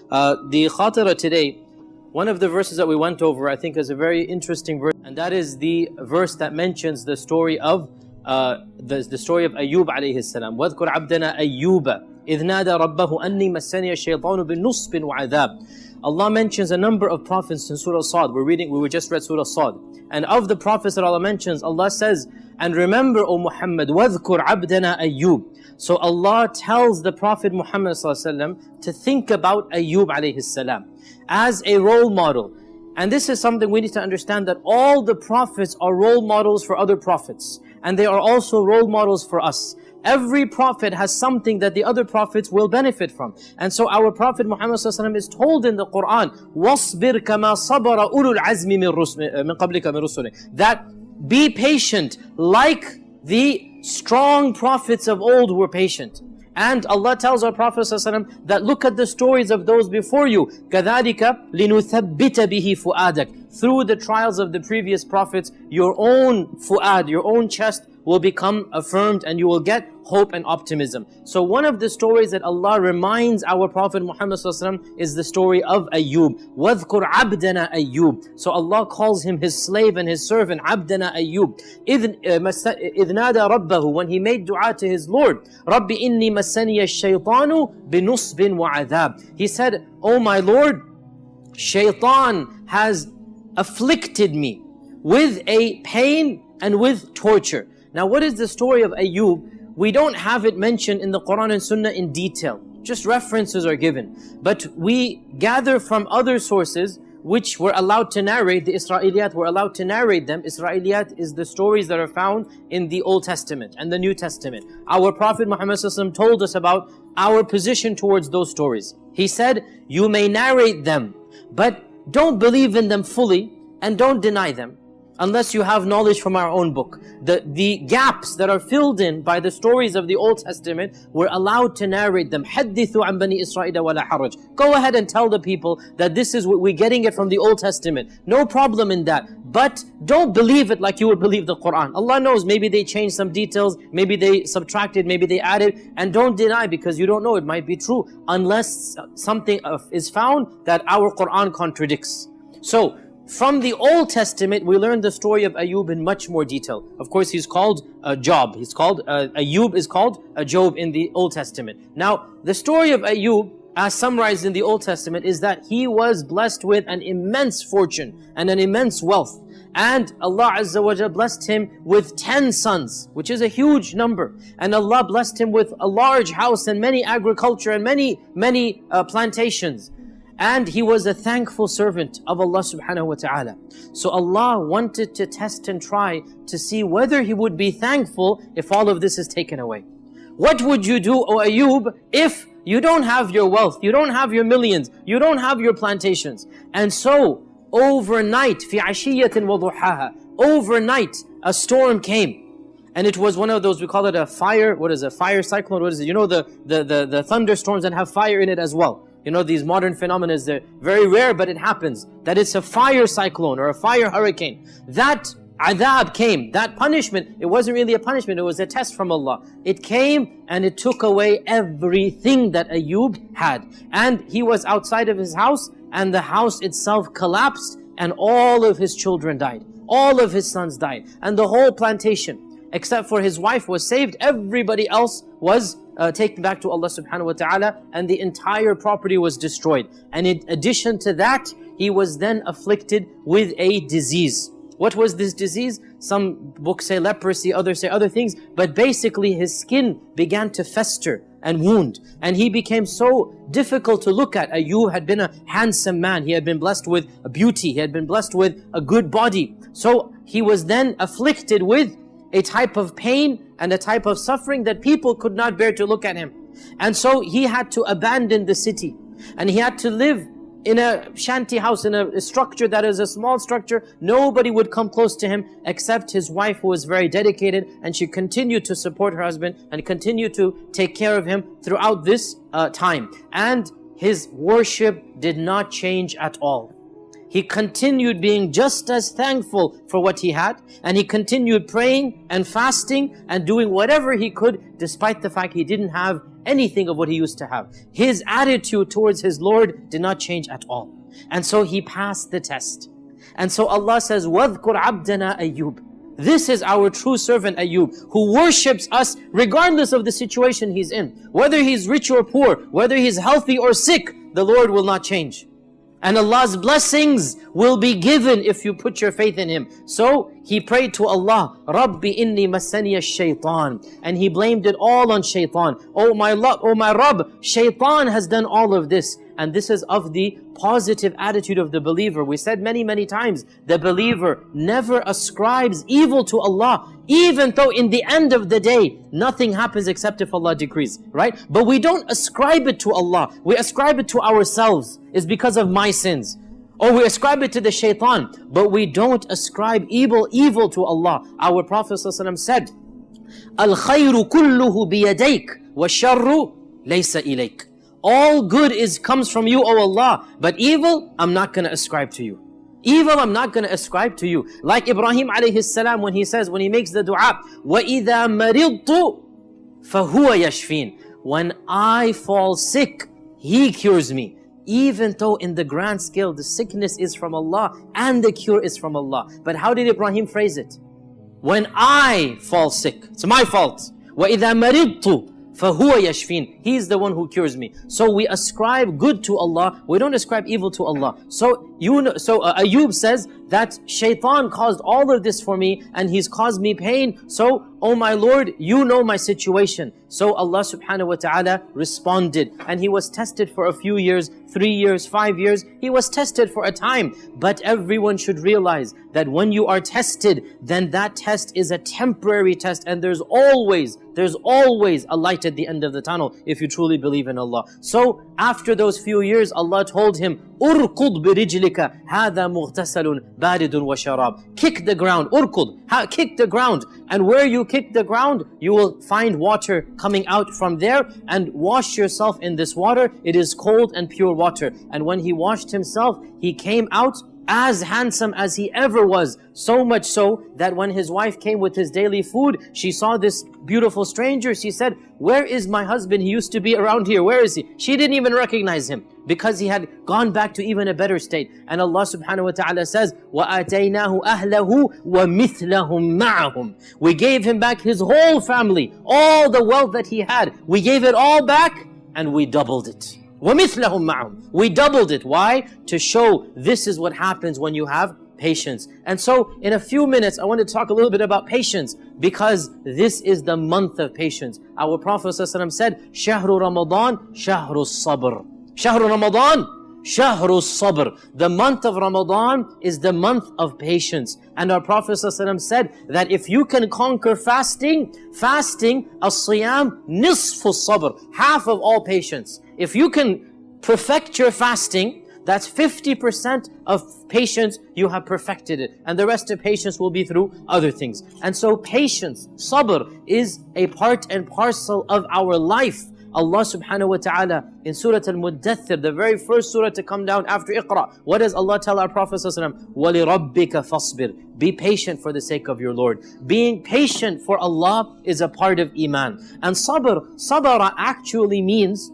The khatira today, one of the verses that we went over, I think is a very interesting verse, and that is the verse that mentions the story of the story of Ayub alayhi salam. وَاذْكُرْ عَبْدَنَا أَيُّوبَ إِذْ نَادَى رَبَّهُ أَنِّي مَسَّنِيَ الشَّيْطَانُ بِنُصْبٍ وَعَذَابٍ. Allah mentions a number of prophets in Surah Sad. We just read Surah Sad. And of the prophets that Allah mentions, Allah says, and remember, O Muhammad, وَاذْكُرْ عَبْدَنَا أَيُّوبَ. So Allah tells the Prophet Muhammad to think about Ayub alayhi salam as a role model. And this is something we need to understand, that all the prophets are role models for other prophets. And they are also role models for us. Every prophet has something that the other prophets will benefit from. And so our Prophet Muhammad is told in the Quran, وَاصْبِرْ كَمَا صَبَرَ أُولُو الْعَزْمِ مِنْ قَبْلِكَ مِنْ رُسُلِهِ. That be patient like the strong prophets of old were patient. And Allah tells our Prophet ﷺ that look at the stories of those before you. كَذَلِكَ لِنُثَبِّتَ بِهِ فُؤَادَكَ. Through the trials of the previous prophets, your own fu'ad, your own chest will become affirmed and you will get hope and optimism. So one of the stories that Allah reminds our Prophet Muhammad ﷺ is the story of Ayub. وَاذْكُرْ عَبْدَنَا أَيُّوبَ. So Allah calls him His slave and His servant, عَبْدَنَا أَيُّوبَ. إِذْ نَادَى رَبَّهُ. When he made dua to his Lord, رَبِّ إِنِّي مَسَّنِيَ الشَّيْطَانُ بِنُصْبٍ وَعَذَابٍ. He said, Oh my Lord, Shaitan has afflicted me with a pain and with torture. Now what is the story of Ayub? We don't have it mentioned in the Quran and Sunnah in detail. Just references are given. But we gather from other sources which were allowed to narrate, the Israeliyat were allowed to narrate them. Israeliyat is the stories that are found in the Old Testament and the New Testament. Our Prophet Muhammad told us about our position towards those stories. He said, you may narrate them, but don't believe in them fully and don't deny them unless you have knowledge from our own book. The gaps that are filled in by the stories of the Old Testament, we're allowed to narrate them. حَدِّثُوا عَنْ بَنِي إِسْرَائِيلَ وَلَا حَرَجٍ. Go ahead and tell the people that this is what we're getting it from the Old Testament. No problem in that. But don't believe it like you would believe the Quran. Allah knows, maybe they changed some details, maybe they subtracted, maybe they added. And don't deny, because you don't know, it might be true, unless something is found that our Quran contradicts. So, from the Old Testament, we learn the story of Ayub in much more detail. Of course, he's called Job. Ayub is called Job in the Old Testament. Now, the story of Ayub, as summarized in the Old Testament, is that he was blessed with an immense fortune and an immense wealth. And Allah Azza wa Jalla blessed him with 10 sons, which is a huge number. And Allah blessed him with a large house and many agriculture and many plantations. And he was a thankful servant of Allah subhanahu wa ta'ala. So Allah wanted to test and try to see whether he would be thankful if all of this is taken away. What would you do, O Ayub, if you don't have your wealth, you don't have your millions, you don't have your plantations? And so, overnight, في عشية وضحاها, overnight, a storm came. And it was one of those, we call it a fire, what is it, fire cyclone, what is it? You know the thunderstorms that have fire in it as well. You know, these modern phenomena, they're very rare, but it happens. That it's a fire cyclone or a fire hurricane. That adhab came, that punishment, it wasn't really a punishment, it was a test from Allah. It came and it took away everything that Ayub had. And he was outside of his house, and the house itself collapsed, and all of his children died. All of his sons died. And the whole plantation, except for his wife, was saved. Everybody else was taken back to Allah subhanahu wa ta'ala, and the entire property was destroyed. And in addition to that, he was then afflicted with a disease. What was this disease? Some books say leprosy, others say other things, but basically his skin began to fester and wound, and he became so difficult to look at. Ayub had been a handsome man, he had been blessed with a beauty, he had been blessed with a good body. So he was then afflicted with a type of pain and a type of suffering that people could not bear to look at him. And so he had to abandon the city, and he had to live in a shanty house, in a structure that is a small structure. Nobody would come close to him except his wife, who was very dedicated, and she continued to support her husband and continued to take care of him throughout this time. And his worship did not change at all. he continued being just as thankful for what he had, and he continued praying and fasting and doing whatever he could, despite the fact he didn't have anything of what he used to have. His attitude towards his Lord did not change at all. And so he passed the test. And so Allah says, وَاذْكُرْ عَبْدَنَا Ayyub. This is our true servant Ayub, who worships us regardless of the situation he's in. Whether he's rich or poor, whether he's healthy or sick, the Lord will not change. And Allah's blessings will be given if you put your faith in Him. So he prayed to Allah, Rabbi inni masaniya shaitan. And he blamed it all on shaitan. Oh my Rabb, shaitan has done all of this. And this is of the positive attitude of the believer. We said many, many times, the believer never ascribes evil to Allah, even though in the end of the day, nothing happens except if Allah decrees, right? But we don't ascribe it to Allah. We ascribe it to ourselves. It's because of my sins. Or we ascribe it to the shaitan. But we don't ascribe evil to Allah. Our Prophet ﷺ said, Al-khayru kulluhu biyadayk, wa sharru laysa ilayk. All good comes from you, O Allah. But evil, I'm not going to ascribe to you. Evil, I'm not going to ascribe to you. Like Ibrahim alayhi salam, when he makes the dua, وَإِذَا مَرِضْتُ فَهُوَ يَشْفِينَ. When I fall sick, He cures me. Even though in the grand scale, the sickness is from Allah and the cure is from Allah. But how did Ibrahim phrase it? When I fall sick, it's my fault. وَإِذَا مَرِضْتُ فَهُوَ يَشْفِينَ. He's the one who cures me. So we ascribe good to Allah. We don't ascribe evil to Allah. So Ayub says that shaitan caused all of this for me and he's caused me pain. So, oh my Lord, you know my situation. So Allah subhanahu wa ta'ala responded. And he was tested for a few years, 3 years, 5 years. He was tested for a time. But everyone should realize that when you are tested, then that test is a temporary test. And there's always a light at the end of the tunnel if you truly believe in Allah. So after those few years, Allah told him, Urkud birijlika, hada mughtasalun baridun wa sharab. Kick the ground, urkud, kick the ground. And where you kick the ground, you will find water coming out from there, and wash yourself in this water. It is cold and pure water. And when he washed himself, he came out as handsome as he ever was. So much so that when his wife came with his daily food, she saw this beautiful stranger. She said, where is my husband? He used to be around here. Where is he? She didn't even recognize him because he had gone back to even a better state. And Allah subhanahu wa ta'ala says, وَآتَيْنَاهُ أَهْلَهُ وَمِثْلَهُمْ مَعَهُمْ. We gave him back his whole family, all the wealth that he had. We gave it all back and we doubled it. وَمِثْلَهُمْ مَعَهُمْ. We doubled it. Why? To show this is what happens when you have patience. And so in a few minutes, I want to talk a little bit about patience, because this is the month of patience. Our Prophet ﷺ said, شَهْرُ رَمَضَانِ شَهْرُ الصَّبْرِ. شَهْرُ رَمَضَانِ شَهْرُ الصَّبْرِ. The month of Ramadan is the month of patience. And our Prophet ﷺ said that if you can conquer fasting, as-siyam nisfu sabr, half of all patience. If you can perfect your fasting, that's 50% of patience, you have perfected it. And the rest of patience will be through other things. And so patience, sabr, is a part and parcel of our life. Allah subhanahu wa ta'ala in Surah Al-Muddathir, the very first surah to come down after Iqra, what does Allah tell our Prophet ﷺ? وَلِرَبِّكَ فَاصْبِرْ. Be patient for the sake of your Lord. Being patient for Allah is a part of Iman. And sabara actually means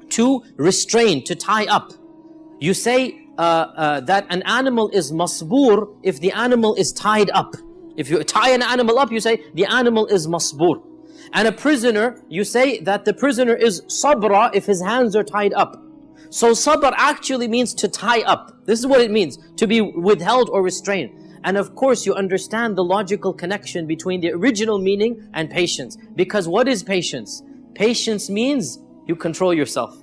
to restrain, to tie up. You say that an animal is masbur if the animal is tied up. If you tie an animal up, you say the animal is masbur. And a prisoner, you say that the prisoner is sabra if his hands are tied up. So sabr actually means to tie up. This is what it means, to be withheld or restrained. And of course you understand the logical connection between the original meaning and patience. Because what is patience? Patience means you control yourself.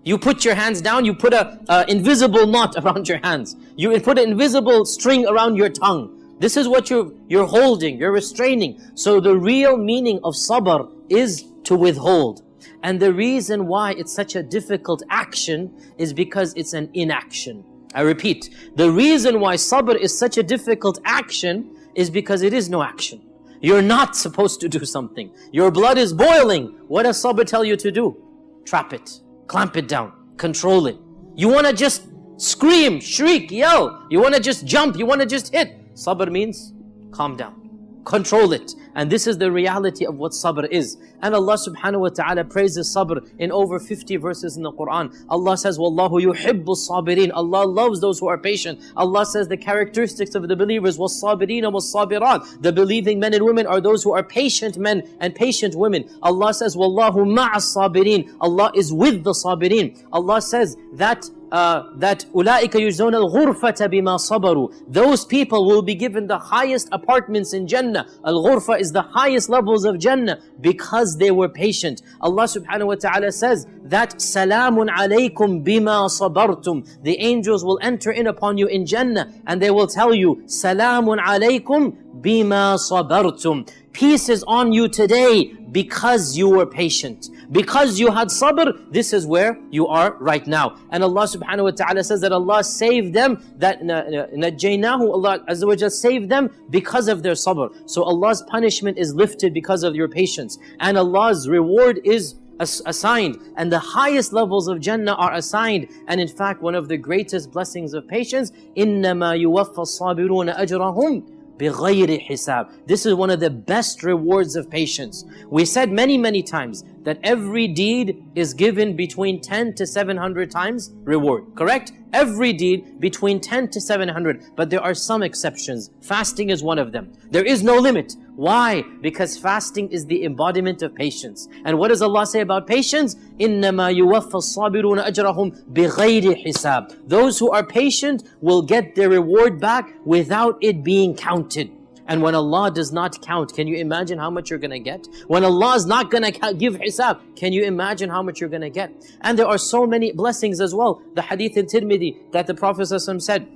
You put your hands down, you put an invisible knot around your hands. You put an invisible string around your tongue. This is what you're holding, you're restraining. So the real meaning of sabr is to withhold. And the reason why it's such a difficult action is because it's an inaction. I repeat, the reason why sabr is such a difficult action is because it is no action. You're not supposed to do something. Your blood is boiling. What does sabr tell you to do? Trap it. Clamp it down, control it. You want to just scream, shriek, yell. You want to just jump, you want to just hit. Sabr means calm down, control it. And this is the reality of what sabr is. And Allah subhanahu wa ta'ala praises sabr in over 50 verses in the Quran. Allah says, Wallahu yuhibbu sabirin. Allah loves those who are patient. Allah says the characteristics of the believers, was-sabirina was-sabirat. The believing men and women are those who are patient men and patient women. Allah says, Wallahu ma'as sabirin. Allah is with the sabirin. Allah says that أُولَٰئِكَ يُجْزَوْنَ الْغُرْفَةَ بِمَا صَبَرُوا. Those people will be given the highest apartments in Jannah. Al-Ghurfa is the highest levels of Jannah because they were patient. Allah subhanahu wa ta'ala says that سَلَامٌ عَلَيْكُمْ بِمَا صَبَرْتُمْ. The angels will enter in upon you in Jannah and they will tell you سَلَامٌ عَلَيْكُمْ بِمَا صَبَرْتُمْ. Peace is on you today because you were patient. Because you had sabr, this is where you are right now. And Allah subhanahu wa ta'ala says that Allah saved them, that نَجَّيْنَاهُ, Allah Azza wa Jalla saved them because of their sabr. So Allah's punishment is lifted because of your patience. And Allah's reward is assigned. And the highest levels of Jannah are assigned. And in fact, one of the greatest blessings of patience, إِنَّمَا يُوَفَّى الصَّابِرُونَ أَجْرَهُم بِغَيْرِ حِسَابٍ. This is one of the best rewards of patience. We said many times that every deed is given between 10 to 700 times reward, correct? Every deed between 10 to 700, but there are some exceptions. Fasting is one of them. There is no limit. Why? Because fasting is the embodiment of patience. And what does Allah say about patience? إِنَّمَا يُوَفَّى الصَّابِرُونَ أَجْرَهُم بِغَيْرِ حِسَابٍ. Those who are patient will get their reward back without it being counted. And when Allah does not count, can you imagine how much you're going to get? When Allah is not going to give hisab, can you imagine how much you're going to get? And there are so many blessings as well. The hadith in Tirmidhi that the Prophet ﷺ said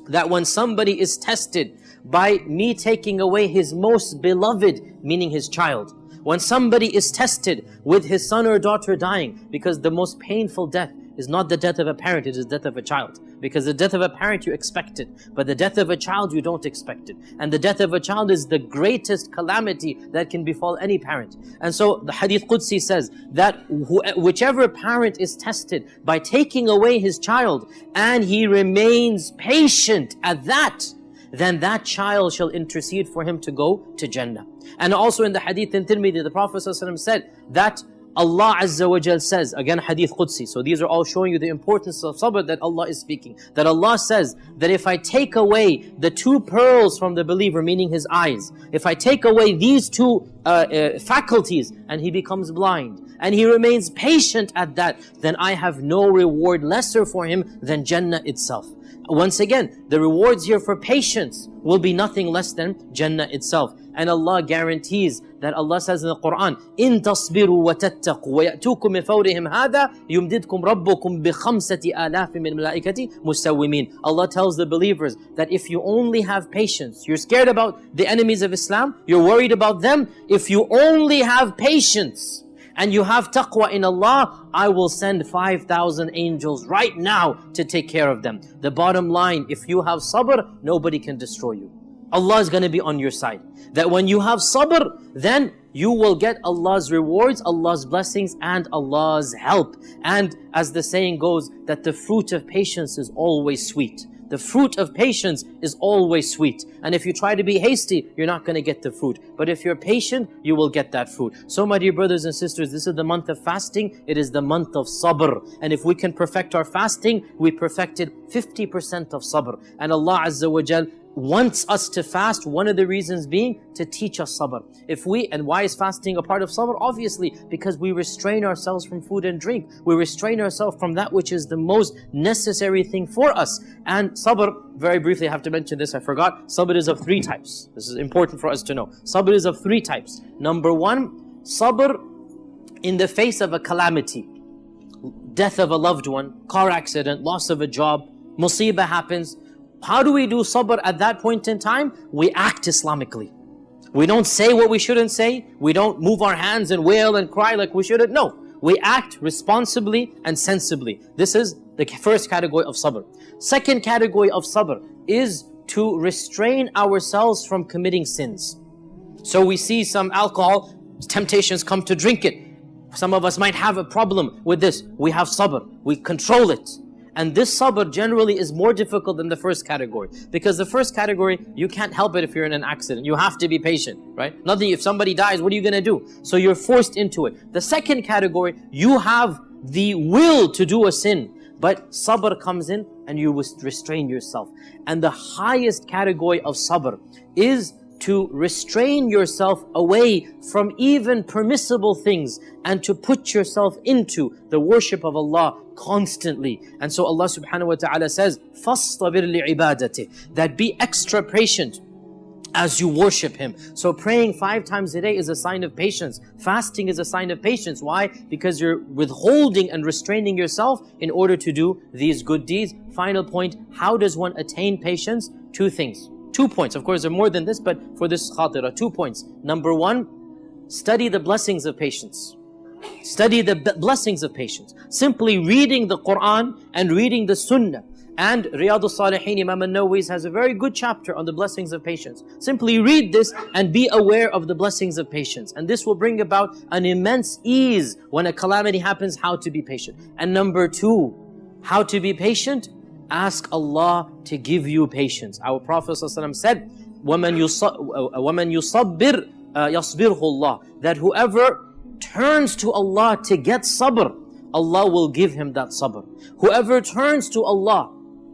that when somebody is tested by me taking away his most beloved, meaning his child. When somebody is tested with his son or daughter dying, because the most painful death is not the death of a parent, it is the death of a child. Because the death of a parent you expect it, but the death of a child you don't expect it. And the death of a child is the greatest calamity that can befall any parent. And so the Hadith Qudsi says that whichever parent is tested by taking away his child and he remains patient at that, then that child shall intercede for him to go to Jannah. And also in the Hadith in Tirmidhi, the Prophet ﷺ said that Allah Azza wa Jal says, again Hadith Qudsi, so these are all showing you the importance of sabr that Allah is speaking. That Allah says that if I take away the two pearls from the believer, meaning his eyes, if I take away these two faculties and he becomes blind, and he remains patient at that, then I have no reward lesser for him than Jannah itself. Once again, the rewards here for patience will be nothing less than Jannah itself. And Allah guarantees that Allah says in the Quran, إِن تَصْبِرُوا وَتَتَّقُوا وَيَأْتُوكُم مِّن فَوْرِهِمْ هَذَا يُمْدِدْكُمْ رَبُّكُمْ بِخَمْسَةِ آلَافٍ مِّن الْمَلَائِكَةِ مُسَوِّمِينَ. Allah tells the believers that if you only have patience, you're scared about the enemies of Islam, you're worried about them, if you only have patience, and you have taqwa in Allah, I will send 5,000 angels right now to take care of them. The bottom line, if you have sabr, nobody can destroy you. Allah is going to be on your side. That when you have sabr, then you will get Allah's rewards, Allah's blessings, and Allah's help. And as the saying goes, that the fruit of patience is always sweet. The fruit of patience is always sweet. And if you try to be hasty, you're not going to get the fruit. But if you're patient, you will get that fruit. So my dear brothers and sisters, this is the month of fasting. It is the month of sabr. And if we can perfect our fasting, we perfected 50% of sabr. And Allah Azza wa Jal wants us to fast, one of the reasons being to teach us sabr. And why is fasting a part of sabr? Obviously, because we restrain ourselves from food and drink. We restrain ourselves from that which is the most necessary thing for us. And sabr, very briefly, I have to mention this, I forgot. Sabr is of three types. This is important for us to know. Sabr is of three types. Number one, sabr in the face of a calamity. Death of a loved one, car accident, loss of a job, musibah happens. How do we do sabr at that point in time? We act Islamically. We don't say what we shouldn't say. We don't move our hands and wail and cry like we shouldn't. No, we act responsibly and sensibly. This is the first category of sabr. Second category of sabr is to restrain ourselves from committing sins. So we see some alcohol, temptations come to drink it. Some of us might have a problem with this. We have sabr. We control it. And this sabr generally is more difficult than the first category, because the first category, you can't help it if you're in an accident. You have to be patient, right? Nothing, if somebody dies, what are you going to do? So you're forced into it. The second category, you have the will to do a sin, but sabr comes in and you restrain yourself. And the highest category of sabr is to restrain yourself away from even permissible things and to put yourself into the worship of Allah constantly. And so Allah subhanahu wa ta'ala says, فَاصْطَبِرْ لِعِبَادَتِهِ, that be extra patient as you worship Him. So praying 5 times a day is a sign of patience. Fasting is a sign of patience. Why? Because you're withholding and restraining yourself in order to do these good deeds. Final point, how does one attain patience? 2 things. 2 points. Of course, there are more than this, but for this khatira, 2 points. Number 1, study the blessings of patience. Study the blessings of patience. Simply reading the Quran and reading the Sunnah. And Riyadus Salihin, Imam al-Nawawi has a very good chapter on the blessings of patience. Simply read this and be aware of the blessings of patience. And this will bring about an immense ease when a calamity happens, how to be patient. And number 2, how to be patient? Ask Allah to give you patience. Our Prophet ﷺ said, وَمَنْ يُصَبِّرْ يَصْبِرْهُ اللَّهِ, that whoever turns to Allah to get sabr, Allah will give him that sabr. Whoever turns to Allah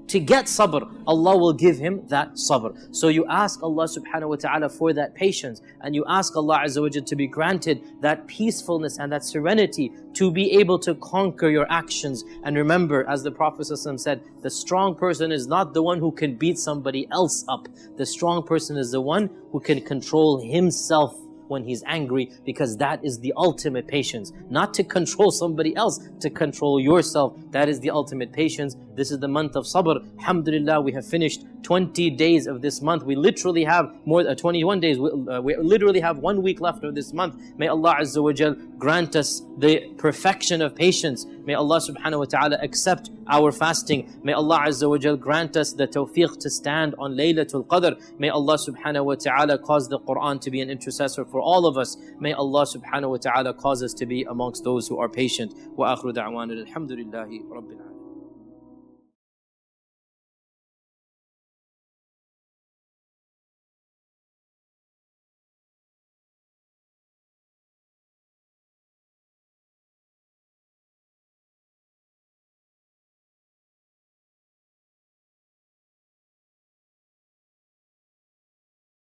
to get sabr, Allah will give him that sabr. So you ask Allah subhanahu wa ta'ala for that patience, and you ask Allah azza wa jalla to be granted that peacefulness and that serenity to be able to conquer your actions. And remember, as the Prophet ﷺ said, the strong person is not the one who can beat somebody else up. The strong person is the one who can control himself when he's angry, because that is the ultimate patience. Not to control somebody else, to control yourself. That is the ultimate patience. This is the month of Sabr. Alhamdulillah, we have finished 20 days of this month. We literally have 21 days. We literally have 1 week left of this month. May Allah Azza wa Jal grant us the perfection of patience. May Allah subhanahu wa ta'ala accept our fasting. May Allah Azza wa Jal grant us the tawfiq to stand on Laylatul Qadr. May Allah subhanahu wa ta'ala cause the Quran to be an intercessor for all of us. May Allah subhanahu wa ta'ala cause us to be amongst those who are patient. Wa akhiru da'wana alhamdulillahi rabbil alamin.